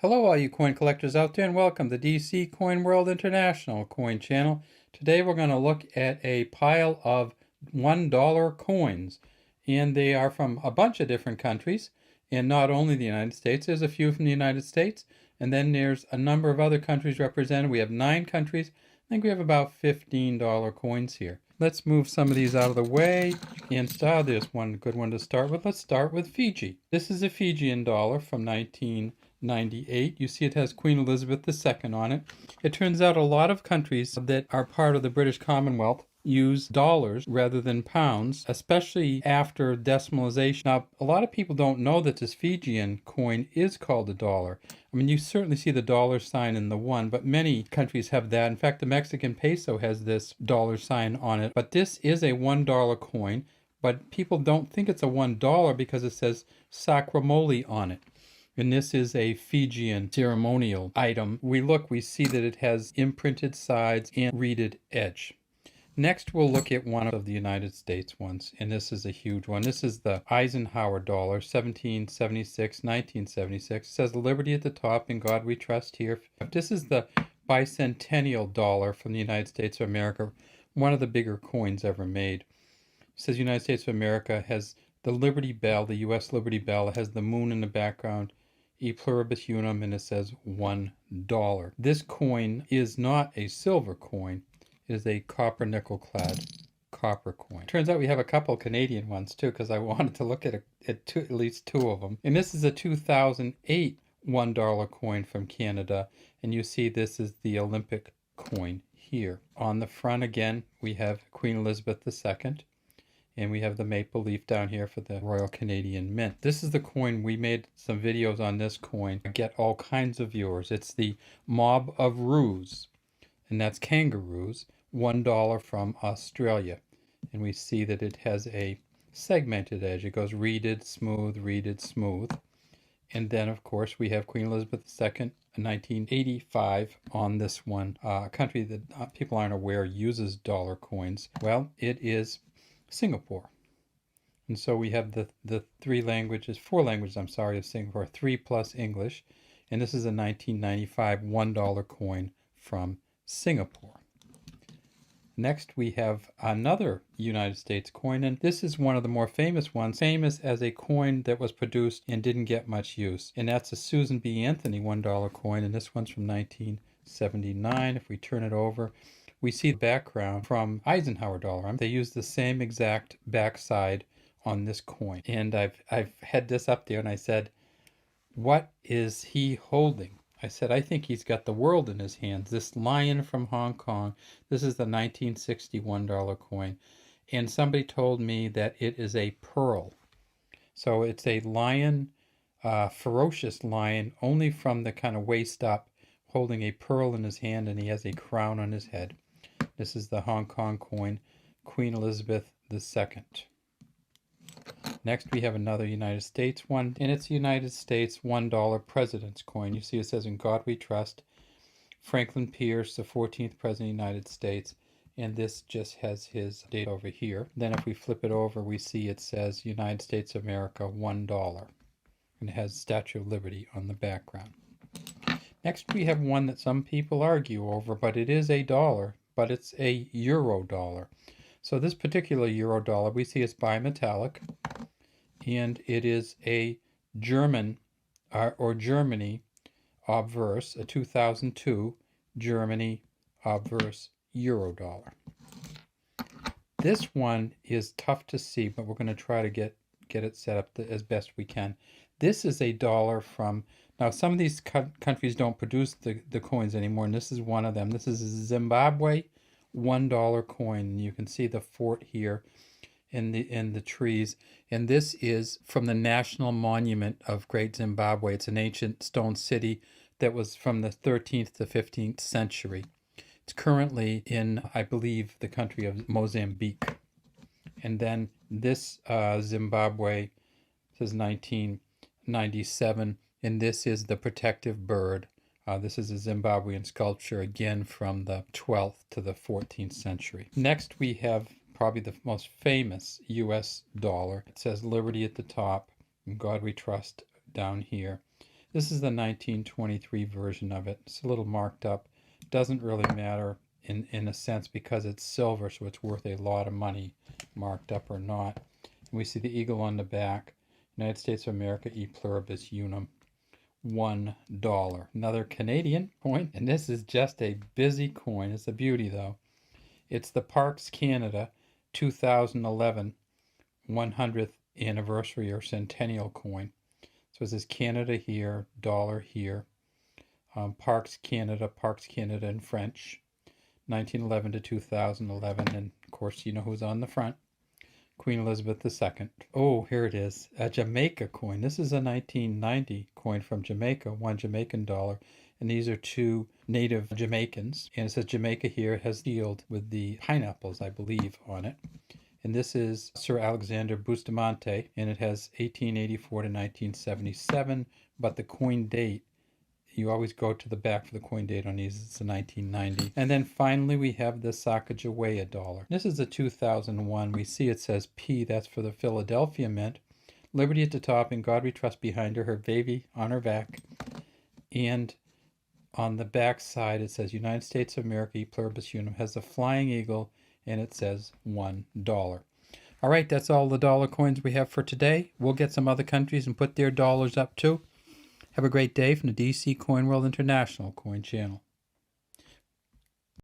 Hello all you coin collectors out there, and welcome to DC Coin World International Coin Channel. Today we're going to look at a pile of $1 coins, and they are from a bunch of different countries, and not only the United States. There's a few from the United States, and then there's a number of other countries represented. We have 9 countries. I think we have about $15 coins here. Let's move some of these out of the way and start. There's one good one to start with. Let's start with Fiji. This is a Fijian dollar from 1998. You see it has Queen Elizabeth II on it. It turns out a lot of countries that are part of the British Commonwealth use dollars rather than pounds, especially after decimalization. Now, a lot of people don't know that this Fijian coin is called a dollar. I mean, you certainly see the dollar sign in the one, but many countries have that. In fact, the Mexican peso has this dollar sign on it. But this is a $1 coin, but people don't think it's a $1 because it says Sacramoli on it. And this is a Fijian ceremonial item. We see that it has imprinted sides and reeded edge. Next, we'll look at one of the United States ones, and this is a huge one. This is the Eisenhower dollar, 1776, 1976. It says Liberty at the top, in God we trust here. This is the bicentennial dollar from the United States of America, one of the bigger coins ever made. It says United States of America, has the Liberty Bell, the U.S. Liberty Bell. It has the moon in the background, E pluribus unum, and it says $1. This coin is not a silver coin. Is a copper nickel clad copper coin. Turns out we have a couple Canadian ones too, because I wanted to look at least 2 of them. And this is a 2008 $1 coin from Canada, and you see this is the Olympic coin here. On the front again we have Queen Elizabeth II, and we have the maple leaf down here for the Royal Canadian Mint. This is the coin. We made some videos on this coin. I get all kinds of viewers. It's the Mob of Roos, and that's kangaroos. $1 from Australia, and we see that it has a segmented edge. It goes reeded, smooth, and then of course we have Queen Elizabeth II, 1985 on this one. A country that people aren't aware uses dollar coins. Well, it is Singapore, and so we have the 4 languages of Singapore, 3 plus English, and this is a 1995 $1 coin from Singapore. Next, we have another United States coin, and this is one of the more famous ones, famous as a coin that was produced and didn't get much use, and that's a Susan B. Anthony $1 coin, and this one's from 1979. If we turn it over, we see the background from Eisenhower dollar. They use the same exact backside on this coin, and I've had this up there, and I said, what is he holding? I said, I think he's got the world in his hands. This lion from Hong Kong, this is the 1961 $1 coin. And somebody told me that it is a pearl. So it's a lion, ferocious lion, only from the kind of waist up, holding a pearl in his hand, and he has a crown on his head. This is the Hong Kong coin, Queen Elizabeth II. Next, we have another United States one, and it's the United States $1 President's coin. You see it says, in God we trust, Franklin Pierce, the 14th President of the United States, and this just has his date over here. Then if we flip it over, we see it says United States of America $1, and it has Statue of Liberty on the background. Next, we have one that some people argue over, but it is a dollar, but it's a Euro dollar. So this particular Euro dollar, we see it's bimetallic, and it is a German or Germany obverse, a 2002 Germany obverse Euro dollar. This one is tough to see, but we're going to try to get it set up as best we can. This is a dollar from, now some of these countries don't produce the coins anymore, and this is one of them. This is a Zimbabwe $1 coin, and you can see the fort here in the trees, and this is from the National Monument of Great Zimbabwe. It's an ancient stone city that was from the 13th to 15th century. It's currently in, I believe, the country of Mozambique. And then this Zimbabwe says 1997, and this is the protective bird. This is a Zimbabwean sculpture, again from the 12th to the 14th century. Next, we have probably the most famous U.S. dollar. It says Liberty at the top, and God we trust down here. This is the 1923 version of it. It's a little marked up. Doesn't really matter in a sense because it's silver, so it's worth a lot of money, marked up or not. And we see the eagle on the back. United States of America, e pluribus unum. $1. Another Canadian coin, and this is just a busy coin. It's a beauty though. It's the Parks Canada 2011 100th anniversary or centennial coin. So it says Canada here, dollar here. Parks Canada in French, 1911 to 2011. And of course, you know who's on the front. Queen Elizabeth II. Oh, here it is, a Jamaica coin. This is a 1990 coin from Jamaica, $1 Jamaican dollar. And these are two native Jamaicans. And it says Jamaica here. It has sealed with the pineapples, I believe, on it. And this is Sir Alexander Bustamante, and it has 1884 to 1977. But the coin date, you always go to the back for the coin date on these. It's a 1990. And then finally we have the Sacagawea dollar. This is a 2001. We see it says P, that's for the Philadelphia Mint. Liberty at the top, and God We Trust behind her, her baby on her back. And on the back side it says United States of America, e pluribus unum, has a flying eagle, and it says $1. All right, that's all the dollar coins we have for today. We'll get some other countries and put their dollars up too. Have a great day from the DC Coin World International Coin Channel.